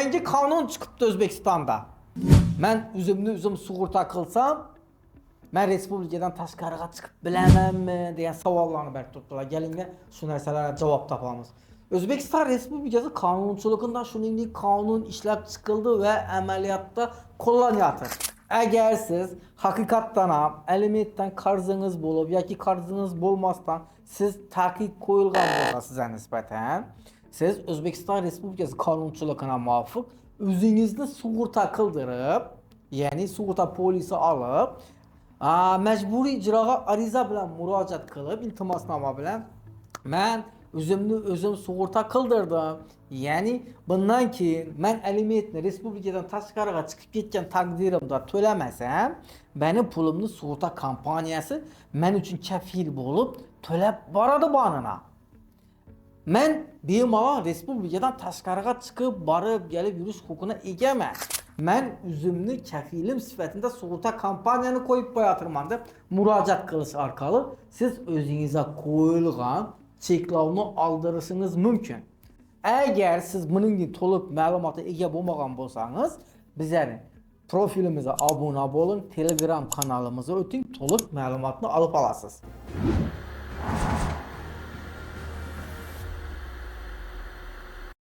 yangi qonun chiqibdi O'zbekistonda. Men o'zim sug'urta qilsam, men respublikadan tashqariga chiqib bilamanmi degan savollarni berib turibdilar. Kelinglar, shu narsalarga javob topamiz. O'zbekiston Respublikasi qonunchiligidan shuningdek qonun ishlab chiqildi va amaliyotda qo'llanyapti. Agar siz haqiqatdan ham alimentdan qarzingiz bo'lib yoki qarzingiz bo'lmasdan siz taqiq qo'yilgan bo'lsa sizga nisbatan, siz O'zbekiston Respublikasi qonunchiligiga muvofiq o'zingizni sug'urta qildirib, ya'ni sug'urta polisi olib, majburiy ijroga ariza bilan murojaat qilib, iltimosnoma bilan men o'zim sug'urta qildirdim. Ya'ni bundan keyin men alimentni respublikadan tashqariga chiqib ketgan taqdirimda to'lamasam, meni pulimni sug'urta kompaniyasi men uchun kafil bo'lib to'lab boradi bonini. Men bemalol respublikadan tashqariga chiqib borib kelib yurish huquqina egaman. Men o'zimni kafilim sifatida sug'urta kompaniyani qo'yib qo'yatirman deb murojaat qilish orqali siz o'zingizga qo'yilgan cheklovni oldirishingiz mumkin. Agar siz buning to'liq ma'lumotga ega bo'lmagan bo'lsangiz, bizning profilimizga obuna bo'ling, Telegram kanalimizga o'ting, to'liq ma'lumotni olib olasiz.